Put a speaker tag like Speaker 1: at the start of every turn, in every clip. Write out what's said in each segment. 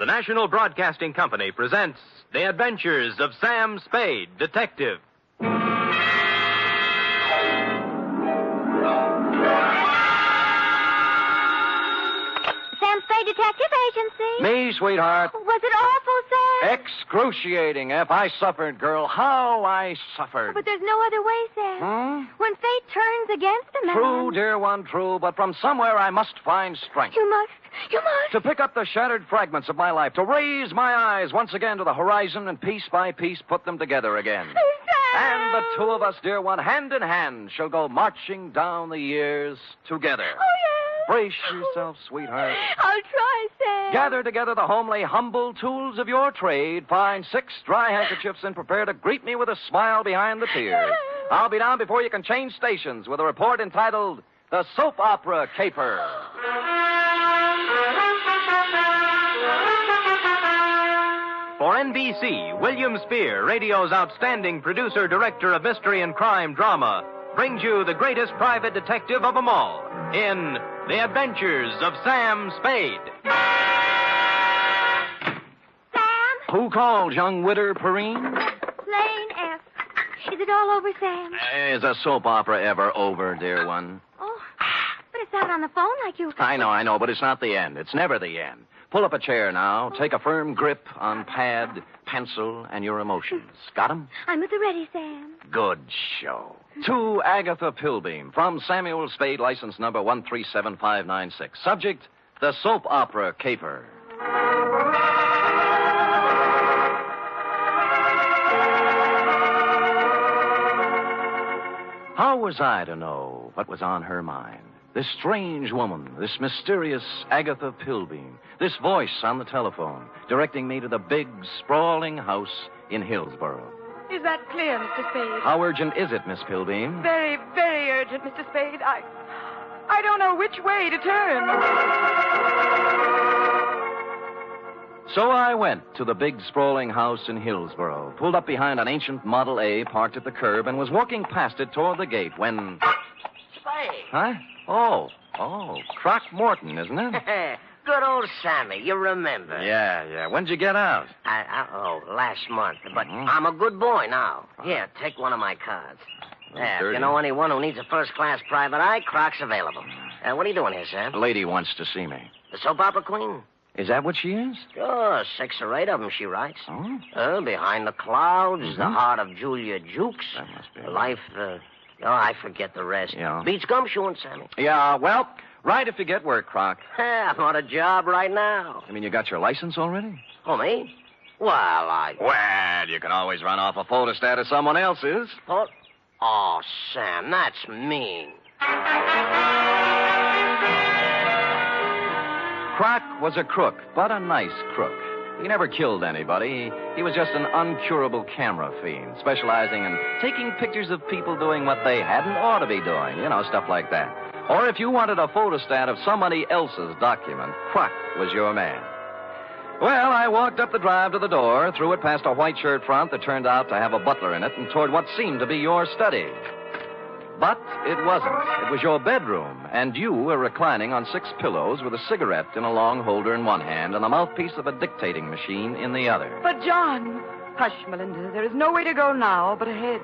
Speaker 1: The National Broadcasting Company presents The Adventures of Sam Spade, Detective.
Speaker 2: Sam Spade Detective Agency.
Speaker 3: Me, sweetheart.
Speaker 2: Was it awful, Sam?
Speaker 3: Excruciating, F. I suffered, girl. How I suffered.
Speaker 2: But there's no other way, Sam. When fate turns against a man.
Speaker 3: True, dear one, true. But from somewhere I must find strength.
Speaker 2: You must.
Speaker 3: To pick up the shattered fragments of my life. To raise my eyes once again to the horizon and piece by piece put them together again.
Speaker 2: Sam!
Speaker 3: And the two of us, dear one, hand in hand, shall go marching down the years together.
Speaker 2: Oh, yes.
Speaker 3: Brace yourself, sweetheart.
Speaker 2: I'll try, Sam.
Speaker 3: Gather together the homely, humble tools of your trade. Find 6 dry handkerchiefs and prepare to greet me with a smile behind the tears. I'll be down before you can change stations with a report entitled The Soap Opera Caper.
Speaker 1: For NBC, William Spear, radio's outstanding producer-director of mystery and crime drama, brings you the greatest private detective of them all in The Adventures of Sam Spade.
Speaker 2: Sam?
Speaker 3: Who called, young widder Perrine?
Speaker 2: Lane F. Is it all over, Sam?
Speaker 3: Is a soap opera ever over, dear one?
Speaker 2: Oh, but it's not on the phone like you...
Speaker 3: I know, but it's not the end. It's never the end. Pull up a chair now. Take a firm grip on pad, pencil, and your emotions. Got 'em?
Speaker 2: I'm at the ready, Sam.
Speaker 3: Good show. To Agatha Pilbeam, from Samuel Spade, license number 137596. Subject, the soap opera caper. How was I to know what was on her mind? This strange woman, this mysterious Agatha Pilbeam, this voice on the telephone, directing me to the big, sprawling house in Hillsborough.
Speaker 4: Is that clear, Mr. Spade?
Speaker 3: How urgent is it, Miss Pilbeam?
Speaker 4: Very, very urgent, Mr. Spade. I don't know which way to turn.
Speaker 3: So I went to the big, sprawling house in Hillsborough, pulled up behind an ancient Model A parked at the curb, and was walking past it toward the gate when...
Speaker 5: Spade.
Speaker 3: Huh? Oh, Croc Morton, isn't it?
Speaker 5: Good old Sammy, you remember.
Speaker 3: Yeah. When'd you get out?
Speaker 5: Last month. But I'm a good boy now. Here, take one of my cards. There, if
Speaker 3: dirty.
Speaker 5: you know anyone who needs a first-class private eye, Croc's available. What are you doing here, Sam?
Speaker 3: A lady wants to see me.
Speaker 5: The soap opera queen?
Speaker 3: Is that what she is?
Speaker 5: Sure, 6 or 8 of them she writes.
Speaker 3: Oh?
Speaker 5: Behind the Clouds, The Heart of Julia Jukes.
Speaker 3: That must be...
Speaker 5: Life, I forget the rest.
Speaker 3: Yeah.
Speaker 5: Beats gumshoeing, Sammy.
Speaker 3: Yeah, well, right if you get work, Croc.
Speaker 5: I'm on a job right now.
Speaker 3: I mean, you got your license already?
Speaker 5: Oh, me? Well,
Speaker 3: Well, you can always run off a photostat of someone else's.
Speaker 5: Oh, Sam, that's mean.
Speaker 3: Croc was a crook, but a nice crook. He never killed anybody. He was just an uncurable camera fiend, specializing in taking pictures of people doing what they hadn't ought to be doing. You know, stuff like that. Or if you wanted a photostat of somebody else's document, Croc was your man. Well, I walked up the drive to the door, threw it past a white shirt front that turned out to have a butler in it, and toward what seemed to be your study. But it wasn't. It was your bedroom, and you were reclining on 6 pillows with a cigarette in a long holder in one hand and the mouthpiece of a dictating machine in the other.
Speaker 4: But, John... Hush, Melinda. There is no way to go now but ahead.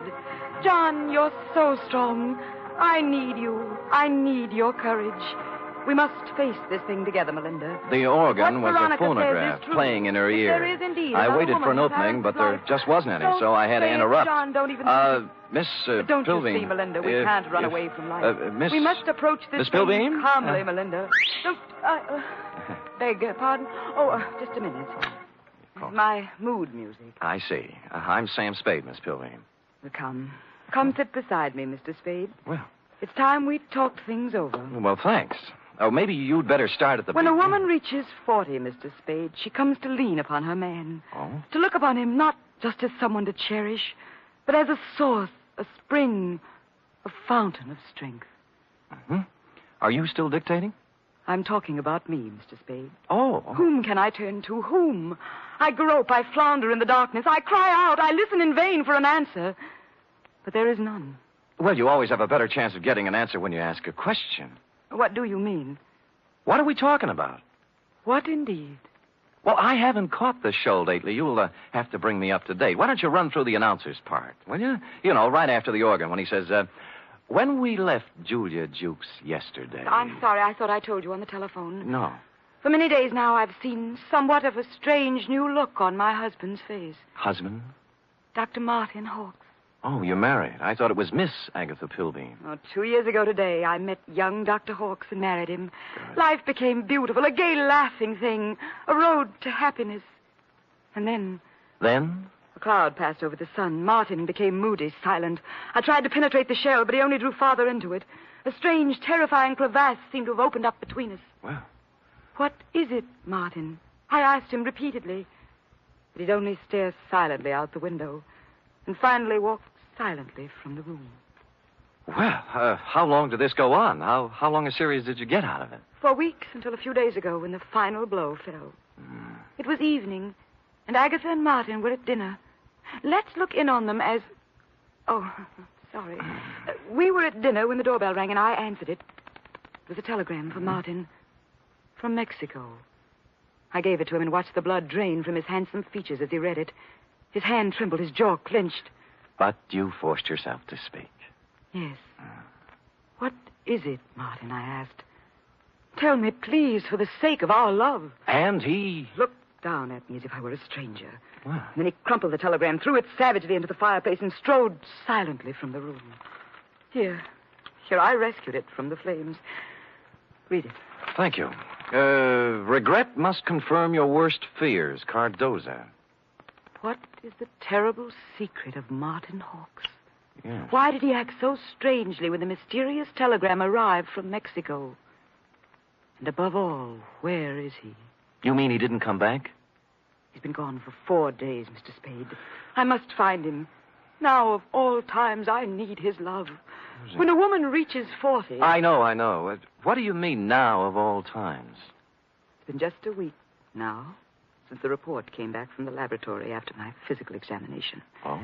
Speaker 4: John, you're so strong. I need you. I need your courage. We must face this thing together, Melinda.
Speaker 3: The organ
Speaker 4: What
Speaker 3: was a
Speaker 4: Veronica
Speaker 3: phonograph
Speaker 4: says is true.
Speaker 3: playing in her ear.
Speaker 4: There is indeed
Speaker 3: I
Speaker 4: another
Speaker 3: waited for an
Speaker 4: woman who
Speaker 3: opening,
Speaker 4: has
Speaker 3: but there
Speaker 4: life.
Speaker 3: just wasn't any,
Speaker 4: Don't
Speaker 3: so I had to
Speaker 4: say it,
Speaker 3: interrupt.
Speaker 4: John, don't even...
Speaker 3: Miss
Speaker 4: Don't
Speaker 3: Pilbeam.
Speaker 4: you see, Melinda, we can't run away from life.
Speaker 3: Miss...
Speaker 4: We must approach this
Speaker 3: Miss
Speaker 4: thing
Speaker 3: Pilbeam?
Speaker 4: calmly, Melinda. Don't... beg pardon? Just a minute. My mood music.
Speaker 3: I see. I'm Sam Spade, Miss Pilbeam.
Speaker 4: Come sit beside me, Mr. Spade.
Speaker 3: Well...
Speaker 4: It's time we talked things over.
Speaker 3: Well, thanks. Oh, maybe you'd better start at the
Speaker 4: When a
Speaker 3: beginning.
Speaker 4: woman reaches 40, Mr. Spade, she comes to lean upon her man.
Speaker 3: Oh?
Speaker 4: To look upon him not just as someone to cherish, but as a source, a spring, a fountain of strength.
Speaker 3: Mm-hmm. Are you still dictating?
Speaker 4: I'm talking about me, Mr. Spade.
Speaker 3: Oh.
Speaker 4: Whom can I turn to? Whom? I grope, I flounder in the darkness. I cry out, I listen in vain for an answer. But there is none.
Speaker 3: Well, you always have a better chance of getting an answer when you ask a question.
Speaker 4: What do you mean?
Speaker 3: What are we talking about?
Speaker 4: What indeed?
Speaker 3: Well, I haven't caught the show lately. You'll have to bring me up to date. Why don't you run through the announcer's part, will you? You know, right after the organ when he says, when we left Julia Jukes yesterday...
Speaker 4: I'm sorry. I thought I told you on the telephone.
Speaker 3: No.
Speaker 4: For many days now, I've seen somewhat of a strange new look on my husband's face.
Speaker 3: Husband?
Speaker 4: Dr. Martin Hawks.
Speaker 3: Oh, you're married. I thought it was Miss Agatha Pilbeam.
Speaker 4: Oh, 2 years ago today, I met young Dr. Hawks and married him.
Speaker 3: Good.
Speaker 4: Life became beautiful, a gay, laughing thing, a road to happiness. And then...
Speaker 3: Then?
Speaker 4: A cloud passed over the sun. Martin became moody, silent. I tried to penetrate the shell, but he only drew farther into it. A strange, terrifying crevasse seemed to have opened up between us.
Speaker 3: Well...
Speaker 4: What is it, Martin? I asked him repeatedly. But he'd only stare silently out the window and finally walked silently from the room.
Speaker 3: Well, how long did this go on? How long a series did you get out of it?
Speaker 4: For weeks, until a few days ago when the final blow fell. It was evening, and Agatha and Martin were at dinner. Let's look in on them as... Oh, sorry. We were at dinner when the doorbell rang, and I answered it. It was a telegram from Martin. From Mexico. I gave it to him and watched the blood drain from his handsome features as he read it. His hand trembled, his jaw clenched.
Speaker 3: But you forced yourself to speak.
Speaker 4: Yes. What is it, Martin? I asked. Tell me, please, for the sake of our love.
Speaker 3: And he...
Speaker 4: Looked down at me as if I were a stranger.
Speaker 3: Well.
Speaker 4: And then he crumpled the telegram, threw it savagely into the fireplace, and strode silently from the room. Here, I rescued it from the flames. Read it.
Speaker 3: Thank you. Regret must confirm your worst fears, Cardoza.
Speaker 4: What is the terrible secret of Martin Hawks?
Speaker 3: Yes.
Speaker 4: Why did he act so strangely when the mysterious telegram arrived from Mexico? And above all, where is he?
Speaker 3: You mean he didn't come back?
Speaker 4: He's been gone for 4 days, Mr. Spade. I must find him. Now, of all times, I need his love. When a woman reaches 40...
Speaker 3: I know. What do you mean, now of all times?
Speaker 4: It's been just a week now since the report came back from the laboratory after my physical examination.
Speaker 3: Oh.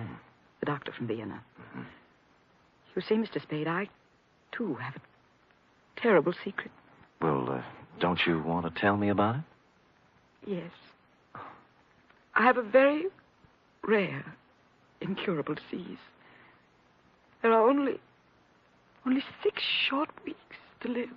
Speaker 4: The doctor from Vienna. Mm-hmm. You see, Mr. Spade, I, too, have a terrible secret.
Speaker 3: Well, don't you want to tell me about it?
Speaker 4: Yes. I have a very rare, incurable disease. There are only 6 short weeks to live.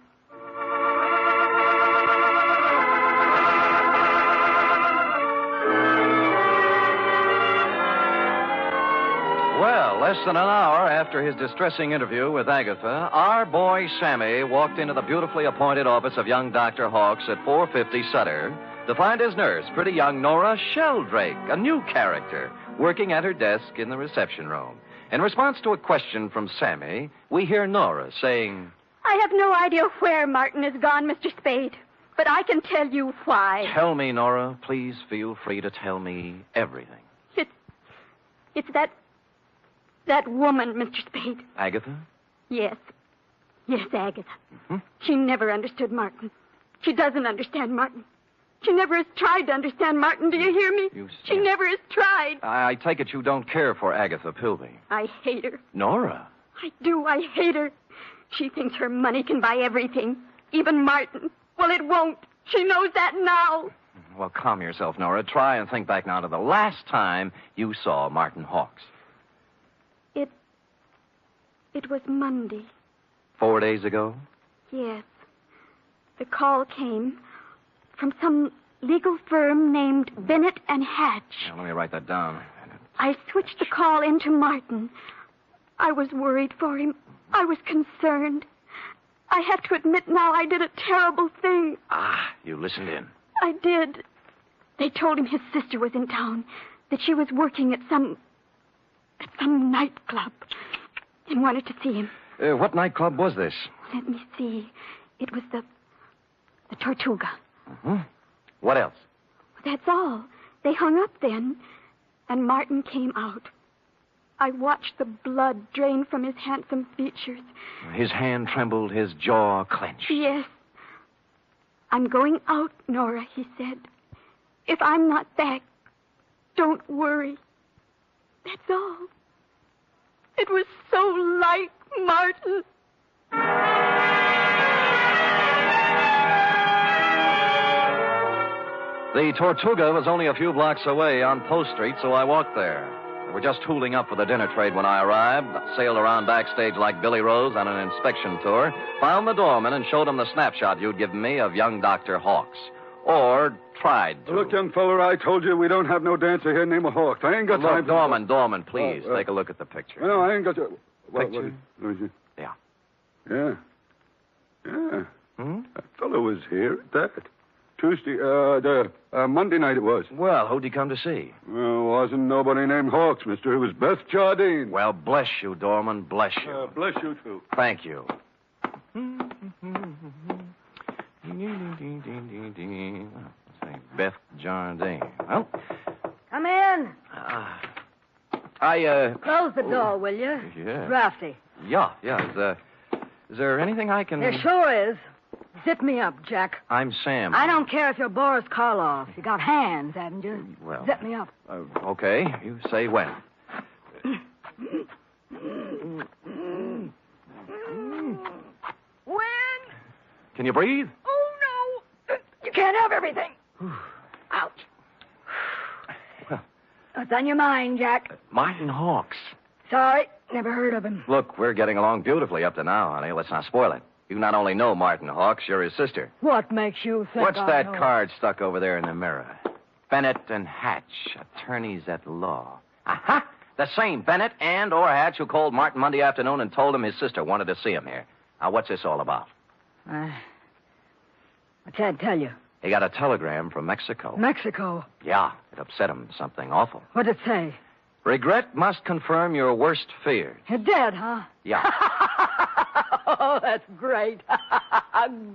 Speaker 3: Well, less than an hour after his distressing interview with Agatha, our boy Sammy walked into the beautifully appointed office of young Dr. Hawks at 450 Sutter to find his nurse, pretty young Nora Sheldrake, a new character, working at her desk in the reception room. In response to a question from Sammy, we hear Nora saying...
Speaker 2: I have no idea where Martin has gone, Mr. Spade, but I can tell you why.
Speaker 3: Tell me, Nora. Please feel free to tell me everything.
Speaker 2: It's that woman, Mr. Spade.
Speaker 3: Agatha?
Speaker 2: Yes, Agatha.
Speaker 3: Mm-hmm.
Speaker 2: She never understood Martin. She doesn't understand Martin. She never has tried to understand Martin. Do you hear me? She never has tried.
Speaker 3: I take it you don't care for Agatha Pilbeam.
Speaker 2: I hate her.
Speaker 3: Nora?
Speaker 2: I do. I hate her. She thinks her money can buy everything, even Martin. Well, it won't. She knows that now.
Speaker 3: Well, calm yourself, Nora. Try and think back now to the last time you saw Martin Hawks.
Speaker 2: It was Monday.
Speaker 3: 4 days ago?
Speaker 2: Yes. The call came from some legal firm named Bennett and Hatch.
Speaker 3: Now, let me write that down.
Speaker 2: I switched the call into Martin. I was worried for him. I was concerned. I have to admit now I did a terrible thing.
Speaker 3: Ah, you listened in.
Speaker 2: I did. They told him his sister was in town, that she was working at some nightclub, and wanted to see him.
Speaker 3: What nightclub was this?
Speaker 2: Let me see. It was the Tortuga.
Speaker 3: Mm-hmm. What else?
Speaker 2: That's all. They hung up then, and Martin came out. I watched the blood drain from his handsome features.
Speaker 3: His hand trembled, his jaw clenched.
Speaker 2: Yes. I'm going out, Nora, he said. If I'm not back, don't worry. That's all. It was so like Martin.
Speaker 3: The Tortuga was only a few blocks away on Post Street, so I walked there. We were just tooling up for the dinner trade when I arrived, sailed around backstage like Billy Rose on an inspection tour, found the doorman and showed him the snapshot you'd given me of young Dr. Hawks. Or tried to.
Speaker 6: Look, young feller, I told you we don't have no dancer here named Hawks. I ain't got time
Speaker 3: for... Doorman, please, take a look at the picture.
Speaker 6: No, I ain't got to...
Speaker 3: Picture?
Speaker 6: Yeah.
Speaker 3: Yeah.
Speaker 6: Yeah.
Speaker 3: Hmm?
Speaker 6: That fellow was here at that. Tuesday, Monday night it was.
Speaker 3: Well, who'd he come to see?
Speaker 6: Well, wasn't nobody named Hawks, mister. It was Beth Jardine.
Speaker 3: Well, bless you, Doorman, bless you.
Speaker 6: Bless you, too.
Speaker 3: Thank you. Beth Jardine. Well,
Speaker 7: Come in. Close the door, will you?
Speaker 3: Yeah.
Speaker 7: Drafty.
Speaker 3: Yeah. Is there anything I can...
Speaker 7: There sure is. Zip me up, Jack.
Speaker 3: I'm Sam.
Speaker 7: I don't care if you're Boris Karloff. You got hands, haven't you?
Speaker 3: Well...
Speaker 7: Zip me up.
Speaker 3: Okay. You say when.
Speaker 7: When?
Speaker 3: Can you breathe?
Speaker 7: Oh, no. You can't have everything. Ouch.
Speaker 3: Well...
Speaker 7: What's on your mind, Jack?
Speaker 3: Martin Hawks.
Speaker 7: Sorry, never heard of him.
Speaker 3: Look, we're getting along beautifully up to now, honey. Let's not spoil it. You not only know Martin Hawks, you're his sister.
Speaker 7: What makes you think
Speaker 3: What's
Speaker 7: I
Speaker 3: that
Speaker 7: know?
Speaker 3: card stuck over there in the mirror? Bennett and Hatch, attorneys at law. Aha! The same Bennett and or Hatch who called Martin Monday afternoon and told him his sister wanted to see him here. Now, what's this all about?
Speaker 7: I can't tell you.
Speaker 3: He got a telegram from Mexico.
Speaker 7: Mexico?
Speaker 3: Yeah, it upset him. Something awful.
Speaker 7: What'd it say?
Speaker 3: Regret must confirm your worst fears.
Speaker 7: You're dead, huh?
Speaker 3: Yeah.
Speaker 7: Oh, that's great.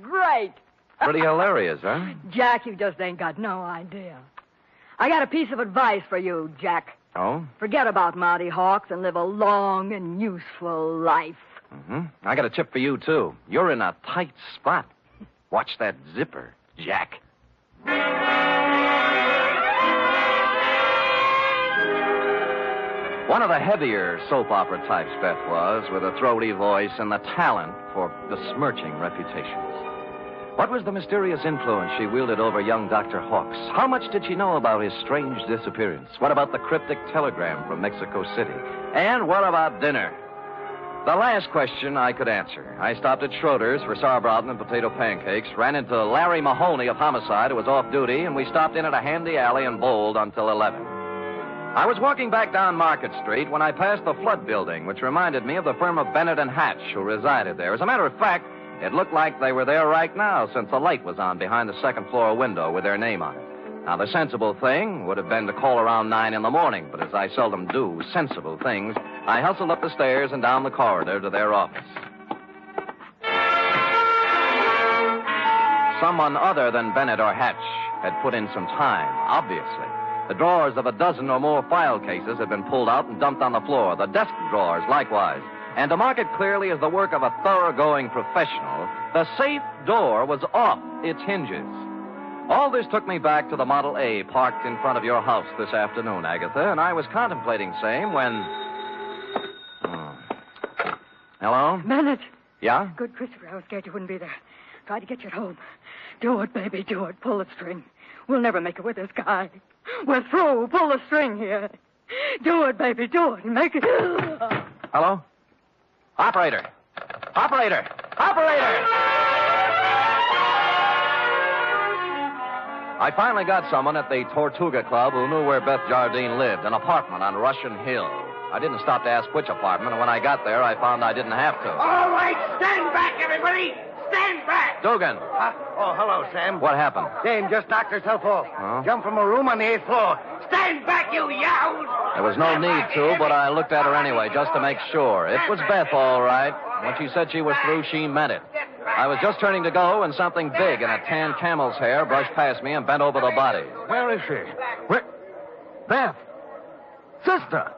Speaker 7: Great.
Speaker 3: Pretty hilarious, huh?
Speaker 7: Jack, you just ain't got no idea. I got a piece of advice for you, Jack.
Speaker 3: Oh?
Speaker 7: Forget about Marty Hawks and live a long and useful life.
Speaker 3: Mm-hmm. I got a tip for you, too. You're in a tight spot. Watch that zipper, Jack. One of the heavier soap opera types, Beth was, with a throaty voice and the talent for besmirching reputations. What was the mysterious influence she wielded over young Dr. Hawks? How much did she know about his strange disappearance? What about the cryptic telegram from Mexico City? And what about dinner? The last question I could answer. I stopped at Schroeder's for sauerbraten and potato pancakes, ran into Larry Mahoney of Homicide, who was off duty, and we stopped in at a handy alley and bowled until 11. I was walking back down Market Street when I passed the Flood Building, which reminded me of the firm of Bennett and Hatch, who resided there. As a matter of fact, it looked like they were there right now, since the light was on behind the second-floor window with their name on it. Now, the sensible thing would have been to call around 9 in the morning, but as I seldom do sensible things, I hustled up the stairs and down the corridor to their office. Someone other than Bennett or Hatch had put in some time, obviously. The drawers of a dozen or more file cases had been pulled out and dumped on the floor. The desk drawers, likewise. And to mark it clearly as the work of a thoroughgoing professional, the safe door was off its hinges. All this took me back to the Model A parked in front of your house this afternoon, Agatha, and I was contemplating same when... Hello?
Speaker 7: Bennett.
Speaker 3: Yeah?
Speaker 7: Good, Christopher. I was scared you wouldn't be there. Tried to get you at home. Do it, baby, do it. Pull the string. We'll never make it with this guy. We're through. Pull the string here. Do it, baby, do it. Make it...
Speaker 3: Hello? Operator! Operator! Operator! I finally got someone at the Tortuga Club who knew where Beth Jardine lived, an apartment on Russian Hill. I didn't stop to ask which apartment, and when I got there, I found I didn't have to.
Speaker 5: All right, stand back, everybody! Stand back!
Speaker 3: Dugan!
Speaker 8: Oh, hello, Sam.
Speaker 3: What happened?
Speaker 8: Dame just knocked herself off.
Speaker 3: Huh?
Speaker 8: Jumped from a room on the 8th floor.
Speaker 5: Stand back, you yahoos!
Speaker 3: There was no need to, but I looked at her anyway, just to make sure. It was Beth, all right. When she said she was through, she meant it. I was just turning to go when something big in a tan camel's hair brushed past me and bent over the body.
Speaker 8: Where is she? Where? Beth. Sister.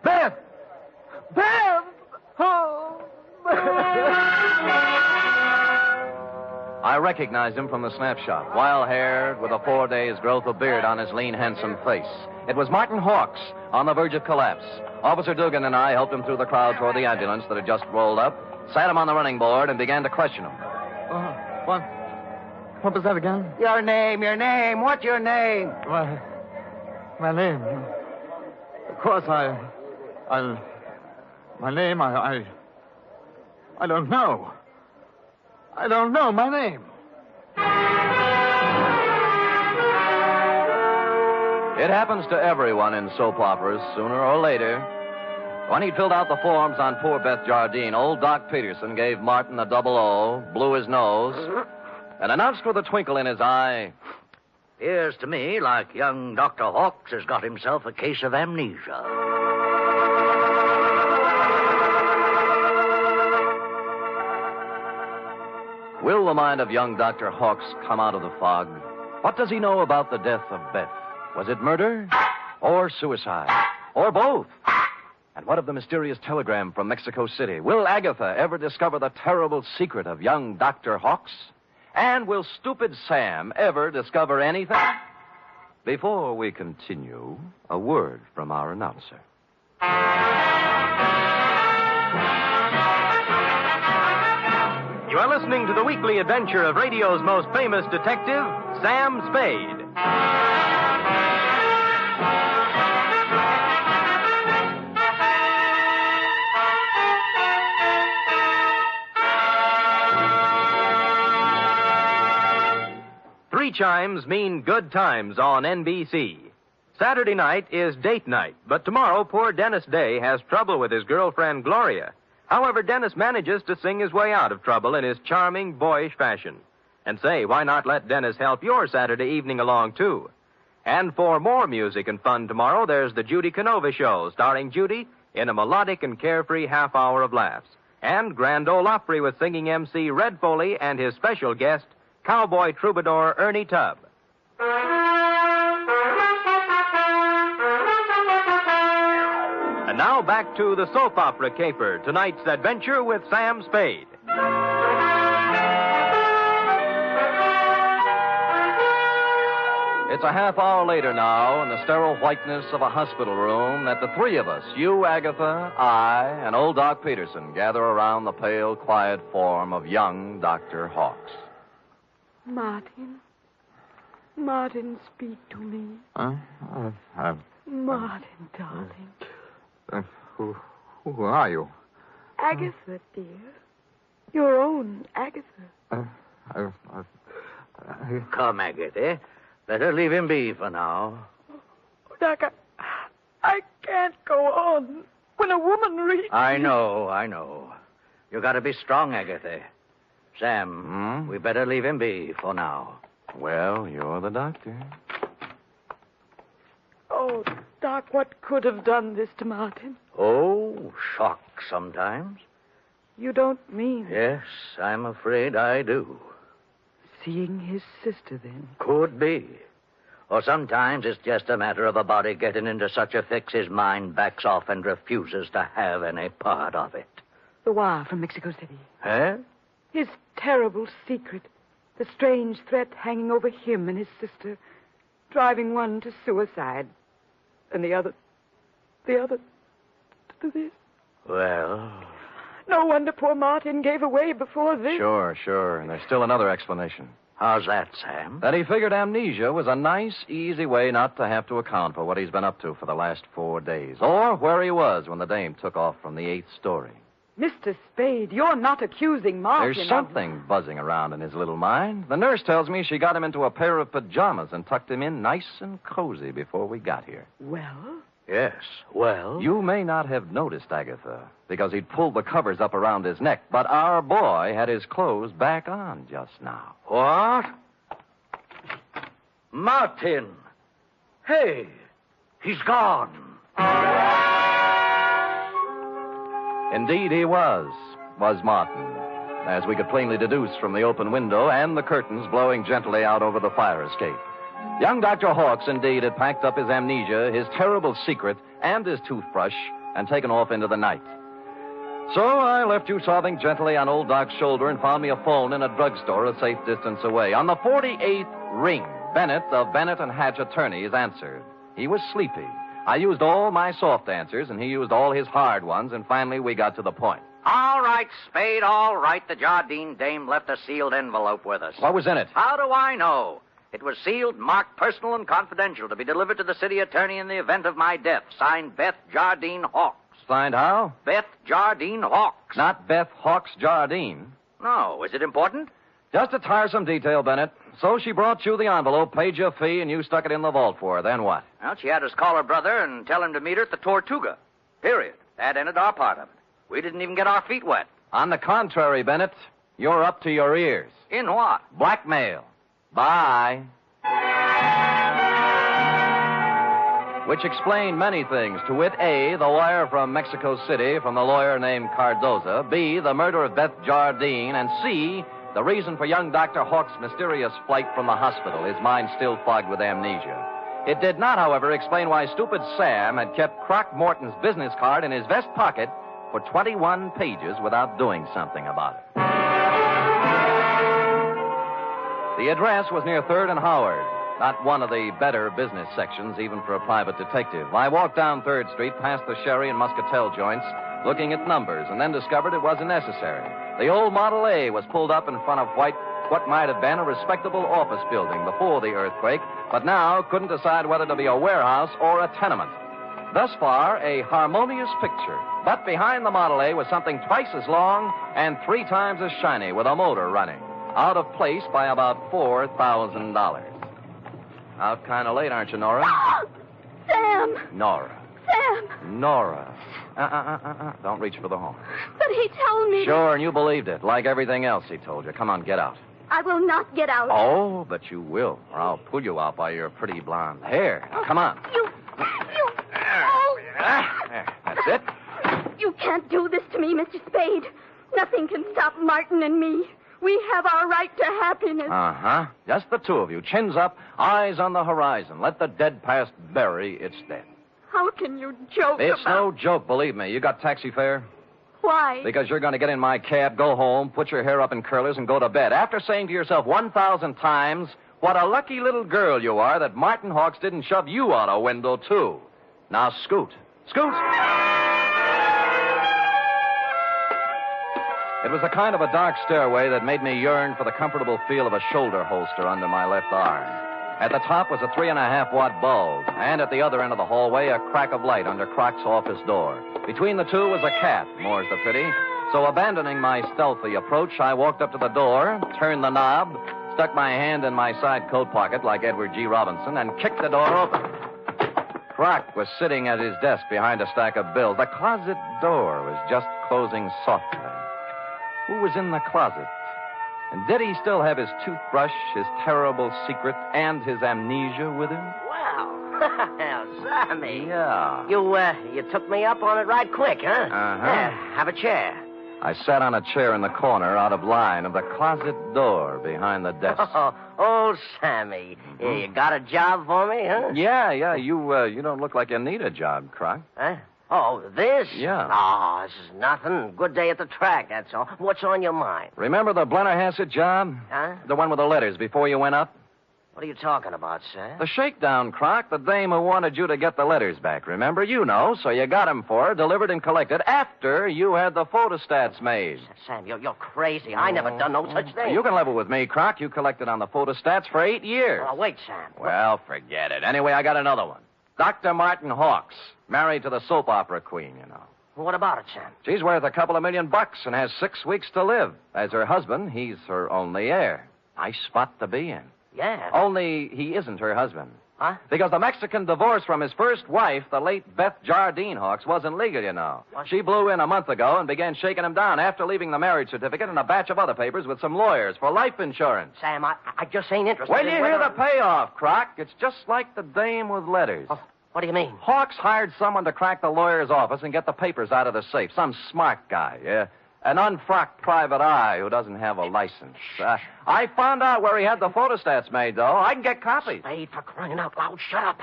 Speaker 8: Beth. Beth. Oh.
Speaker 3: I recognized him from the snapshot. Wild-haired, with a 4 days' growth of beard on his lean, handsome face. It was Martin Hawks, on the verge of collapse. Officer Dugan and I helped him through the crowd toward the ambulance that had just rolled up, sat him on the running board, and began to question him.
Speaker 8: What? What was that again?
Speaker 9: Your name. What's your name?
Speaker 8: My name. Of course, my name, I don't know. I don't know my name.
Speaker 3: It happens to everyone in soap operas sooner or later. When he'd filled out the forms on poor Beth Jardine, old Doc Peterson gave Martin a double O, blew his nose, and announced with a twinkle in his eye,
Speaker 5: Appears to me like young Dr. Hawks has got himself a case of amnesia.
Speaker 3: Will the mind of young Dr. Hawks come out of the fog? What does he know about the death of Beth? Was it murder? Or suicide? Or both? And what of the mysterious telegram from Mexico City? Will Agatha ever discover the terrible secret of young Dr. Hawks? And will stupid Sam ever discover anything? Before we continue, a word from our announcer.
Speaker 1: You are listening to the weekly adventure of radio's most famous detective, Sam Spade. Three chimes mean good times on NBC. Saturday night is date night, but tomorrow poor Dennis Day has trouble with his girlfriend Gloria. However, Dennis manages to sing his way out of trouble in his charming, boyish fashion. And say, why not let Dennis help your Saturday evening along, too? And for more music and fun tomorrow, there's the Judy Canova Show, starring Judy in a melodic and carefree half hour of laughs. And Grand Ole Opry with singing MC Red Foley and his special guest, cowboy troubadour Ernie Tubb. And now back to the soap opera caper, tonight's adventure with Sam Spade.
Speaker 3: It's a half hour later now, in the sterile whiteness of a hospital room, that the three of us, you, Agatha, I, and old Doc Peterson, gather around the pale, quiet form of young Dr. Hawks.
Speaker 2: Martin, speak to me. Martin, darling.
Speaker 8: Who are you?
Speaker 2: Agatha, dear. Your own Agatha.
Speaker 5: Come, Agatha. Better leave him be for now.
Speaker 2: Doc, I can't go on. When a woman reaches...
Speaker 5: I know. You gotta be strong, Agatha. Sam, we better leave him be for now.
Speaker 3: Well, you're the doctor.
Speaker 2: Oh, Doc, what could have done this to Martin?
Speaker 5: Oh, shock sometimes.
Speaker 2: You don't mean...
Speaker 5: Yes, I'm afraid I do.
Speaker 2: Seeing his sister, then?
Speaker 5: Could be. Or sometimes it's just a matter of a body getting into such a fix his mind backs off and refuses to have any part of it.
Speaker 4: The wire from Mexico City.
Speaker 5: Huh?
Speaker 2: His terrible secret. The strange threat hanging over him and his sister. Driving one to suicide. And the other to this.
Speaker 5: Well...
Speaker 2: No wonder poor Martin gave away before this.
Speaker 3: Sure. And there's still another explanation.
Speaker 5: How's that, Sam?
Speaker 3: That he figured amnesia was a nice, easy way not to have to account for what he's been up to for the last 4 days. Or where he was when the dame took off from the 8th story.
Speaker 4: Mr. Spade, you're not accusing Martin.
Speaker 3: There's something buzzing around in his little mind. The nurse tells me she got him into a pair of pajamas and tucked him in nice and cozy before we got here.
Speaker 4: Well?
Speaker 5: Yes, well...
Speaker 3: You may not have noticed, Agatha, because he'd pulled the covers up around his neck, but our boy had his clothes back on just now.
Speaker 5: What? Martin! Hey, he's gone.
Speaker 3: Indeed he was Martin, as we could plainly deduce from the open window and the curtains blowing gently out over the fire escape. Young Dr. Hawks, indeed, had packed up his amnesia, his terrible secret, and his toothbrush, and taken off into the night. So I left you sobbing gently on old Doc's shoulder and found me a phone in a drugstore a safe distance away. On the 48th ring, Bennett of Bennett and Hatch Attorneys answered. He was sleepy. I used all my soft answers, and he used all his hard ones, and finally we got to the point.
Speaker 5: All right, Spade, all right. The Jardine dame left a sealed envelope with us.
Speaker 3: What was in it?
Speaker 5: How do I know? It was sealed, marked personal and confidential to be delivered to the city attorney in the event of my death. Signed Beth Jardine Hawks.
Speaker 3: Signed how?
Speaker 5: Beth Jardine Hawks.
Speaker 3: Not Beth Hawks Jardine.
Speaker 5: No. Is it important?
Speaker 3: Just a tiresome detail, Bennett. So she brought you the envelope, paid your fee, and you stuck it in the vault for her. Then what?
Speaker 5: Well, she had us call her brother and tell him to meet her at the Tortuga. Period. That ended our part of it. We didn't even get our feet wet.
Speaker 3: On the contrary, Bennett, you're up to your ears.
Speaker 5: In what?
Speaker 3: Blackmail. Bye. Which explained many things. To wit, A, the wire from Mexico City from the lawyer named Cardoza. B, the murder of Beth Jardine. And C, the reason for young Dr. Hawk's mysterious flight from the hospital, his mind still fogged with amnesia. It did not, however, explain why stupid Sam had kept Croc Morton's business card in his vest pocket for 21 pages without doing something about it. The address was near 3rd and Howard, not one of the better business sections, even for a private detective. I walked down 3rd Street, past the Sherry and Muscatel joints, looking at numbers, and then discovered it wasn't necessary. The old Model A was pulled up in front of what might have been a respectable office building before the earthquake, but now couldn't decide whether to be a warehouse or a tenement. Thus far, a harmonious picture. But behind the Model A was something twice as long and 3 times as shiny, with a motor running. Out of place by about $4,000. Out kind of late, aren't you, Nora?
Speaker 2: Sam!
Speaker 3: Nora.
Speaker 2: Sam!
Speaker 3: Nora. Don't reach for the horn.
Speaker 2: But he told me...
Speaker 3: Sure, and you believed it, like everything else he told you. Come on, get out.
Speaker 2: I will not get out.
Speaker 3: Oh, but you will, or I'll pull you out by your pretty blonde hair. Now, come on.
Speaker 2: You... Oh!
Speaker 3: There, that's it.
Speaker 2: You can't do this to me, Mr. Spade. Nothing can stop Martin and me. We have our right to happiness.
Speaker 3: Uh-huh. Just the two of you. Chins up, eyes on the horizon. Let the dead past bury its dead.
Speaker 2: How can you joke
Speaker 3: It's no joke, believe me. You got taxi fare?
Speaker 2: Why?
Speaker 3: Because you're going to get in my cab, go home, put your hair up in curlers, and go to bed. After saying to yourself 1,000 times, what a lucky little girl you are that Martin Hawks didn't shove you out a window, too. Now, scoot. Scoot! It was a kind of a dark stairway that made me yearn for the comfortable feel of a shoulder holster under my left arm. At the top was a 3.5-watt bulb, and at the other end of the hallway, a crack of light under Croc's office door. Between the two was a cat, more's the pity. So abandoning my stealthy approach, I walked up to the door, turned the knob, stuck my hand in my side coat pocket like Edward G. Robinson, and kicked the door open. Croc was sitting at his desk behind a stack of bills. The closet door was just closing softly. Who was in the closet? And did he still have his toothbrush, his terrible secret, and his amnesia with him?
Speaker 9: Well, Sammy.
Speaker 3: Yeah.
Speaker 9: You took me up on it right quick, huh?
Speaker 3: Uh-huh.
Speaker 9: Yeah, have a chair.
Speaker 3: I sat on a chair in the corner out of line of the closet door behind the desk.
Speaker 9: Oh, Sammy.
Speaker 3: Mm-hmm.
Speaker 9: You got a job for me, huh?
Speaker 3: Yeah. You don't look like you need a job, Croc.
Speaker 9: Huh? Oh, this?
Speaker 3: Yeah.
Speaker 9: Oh, this is nothing. Good day at the track, that's all. What's on your mind?
Speaker 3: Remember the Blennerhassett job?
Speaker 9: Huh?
Speaker 3: The one with the letters before you went up?
Speaker 9: What are you talking about, sir?
Speaker 3: The shakedown, Croc. The dame who wanted you to get the letters back, remember? You know, so you got them for her, delivered and collected after you had the photostats made.
Speaker 9: Sam, you're crazy. I never done no such thing.
Speaker 3: You can level with me, Croc. You collected on the photostats for 8 years.
Speaker 9: Oh, wait, Sam.
Speaker 3: Well, forget it. Anyway, I got another one. Dr. Martin Hawks, married to the soap opera queen, you know.
Speaker 9: What about it, Sam?
Speaker 3: She's worth a couple of $1 million and has 6 weeks to live. As her husband, he's her only heir. Nice spot to be in.
Speaker 9: Yeah.
Speaker 3: Only he isn't her husband.
Speaker 9: Huh?
Speaker 3: Because the Mexican divorce from his first wife, the late Beth Jardine Hawks, wasn't legal, you know.
Speaker 9: What?
Speaker 3: She blew in a month ago and began shaking him down after leaving the marriage certificate and a batch of other papers with some lawyers for life insurance.
Speaker 9: Sam, I just ain't interested
Speaker 3: When
Speaker 9: in
Speaker 3: you
Speaker 9: whether...
Speaker 3: hear the payoff, Croc, it's just like the dame with letters.
Speaker 9: Oh, what do you mean?
Speaker 3: Hawks hired someone to crack the lawyer's office and get the papers out of the safe. Some smart guy, an unfrocked private eye who doesn't have a license. I found out where he had the photostats made, though. I can get copies.
Speaker 9: Spade, for crying out loud, shut up.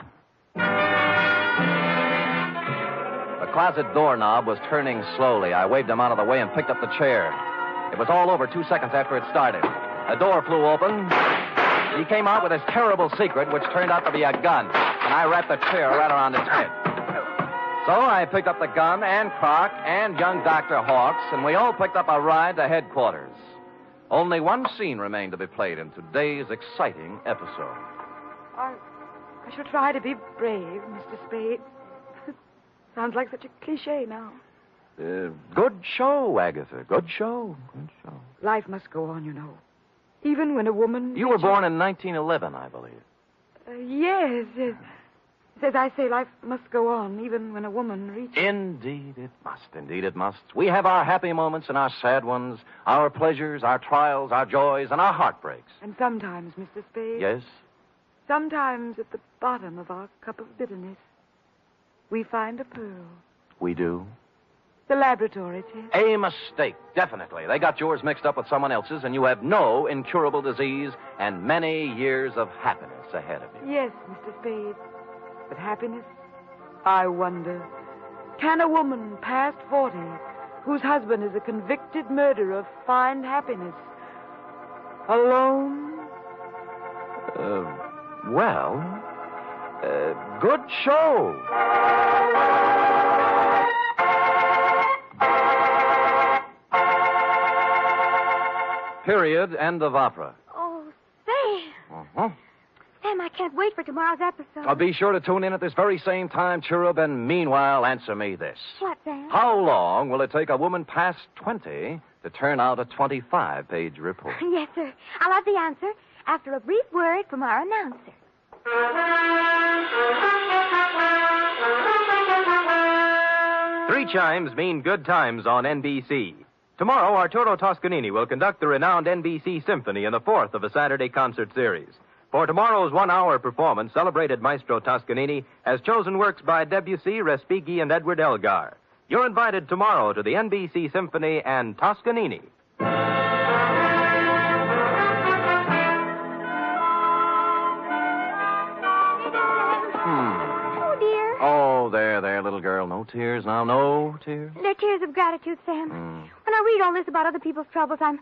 Speaker 3: The closet doorknob was turning slowly. I waved him out of the way and picked up the chair. It was all over 2 seconds after it started. The door flew open. He came out with his terrible secret, which turned out to be a gun, and I wrapped the chair right around his head. So I picked up the gun and Croc and young Dr. Hawks, and we all picked up a ride to headquarters. Only one scene remained to be played in today's exciting episode.
Speaker 4: I shall try to be brave, Mr. Spade. Sounds like such a cliche now.
Speaker 3: Good show, Agatha. Good show. Good show.
Speaker 4: Life must go on, you know. Even when a woman...
Speaker 3: You were born in 1911, I believe.
Speaker 4: Yes. As I say, life must go on, even when a woman reaches...
Speaker 3: Indeed it must. Indeed it must. We have our happy moments and our sad ones, our pleasures, our trials, our joys, and our heartbreaks.
Speaker 4: And sometimes, Mr. Spade...
Speaker 3: Yes?
Speaker 4: Sometimes at the bottom of our cup of bitterness, we find a pearl.
Speaker 3: We do?
Speaker 4: The laboratory test.
Speaker 3: A mistake, definitely. They got yours mixed up with someone else's, and you have no incurable disease and many years of happiness ahead of you.
Speaker 4: Yes, Mr. Spade. But happiness? I wonder. Can a woman past 40, whose husband is a convicted murderer, find happiness? Alone?
Speaker 3: Good show. Period. End of opera.
Speaker 2: Oh, Sam.
Speaker 3: Uh-huh.
Speaker 2: Sam, I can't wait for tomorrow's episode.
Speaker 3: Be sure to tune in at this very same time, Cherub, and meanwhile, answer me this.
Speaker 2: What, Sam?
Speaker 3: How long will it take a woman past 20 to turn out a 25-page report?
Speaker 2: Yes, sir. I'll have the answer after a brief word from our announcer.
Speaker 1: Three chimes mean good times on NBC. Tomorrow, Arturo Toscanini will conduct the renowned NBC Symphony in the fourth of a Saturday concert series. For tomorrow's one-hour performance, celebrated Maestro Toscanini has chosen works by Debussy, Respighi, and Edward Elgar. You're invited tomorrow to the NBC Symphony and Toscanini.
Speaker 2: Oh, dear.
Speaker 3: Oh, there, little girl. No tears now. No tears.
Speaker 2: They're tears of gratitude, Sam. When I read all this about other people's troubles, I'm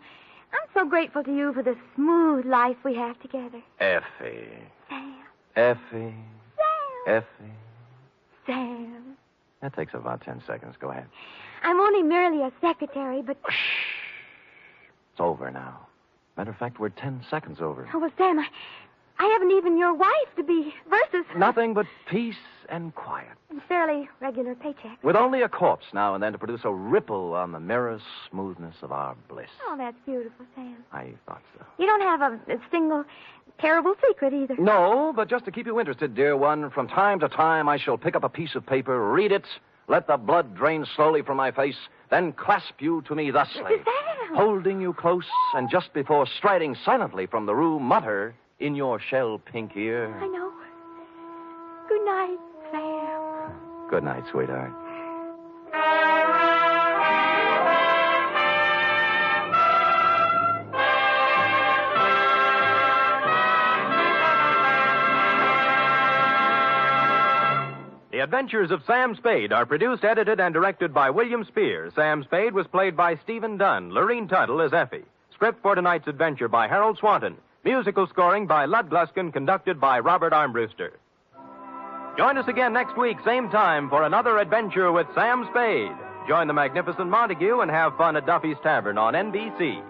Speaker 2: so grateful to you for the smooth life we have together.
Speaker 3: Effie.
Speaker 2: Sam.
Speaker 3: Effie.
Speaker 2: Sam.
Speaker 3: Effie.
Speaker 2: Sam.
Speaker 3: That takes about 10 seconds. Go ahead.
Speaker 2: I'm only merely a secretary, but...
Speaker 3: Shh. It's over now. Matter of fact, we're 10 seconds over.
Speaker 2: Oh, well, Sam, I haven't even your wife to be versus...
Speaker 3: Nothing but peace and quiet.
Speaker 2: And fairly regular paycheck.
Speaker 3: With only a corpse now and then to produce a ripple on the mirror smoothness of our bliss.
Speaker 2: Oh, that's beautiful, Sam.
Speaker 3: I thought so.
Speaker 2: You don't have a single terrible secret either.
Speaker 3: No, but just to keep you interested, dear one, from time to time I shall pick up a piece of paper, read it, let the blood drain slowly from my face, then clasp you to me thusly,
Speaker 2: Sam!
Speaker 3: holding you close, and just before striding silently from the room, mutter in your shell-pink ear.
Speaker 2: I know. Good night, Sam.
Speaker 3: Good night, sweetheart.
Speaker 1: The Adventures of Sam Spade are produced, edited, and directed by William Spear. Sam Spade was played by Stephen Dunn. Lorene Tuttle as Effie. Script for tonight's adventure by Harold Swanton. Musical scoring by Lud Gluskin, conducted by Robert Armbruster. Join us again next week, same time, for another adventure with Sam Spade. Join the magnificent Montague and have fun at Duffy's Tavern on NBC.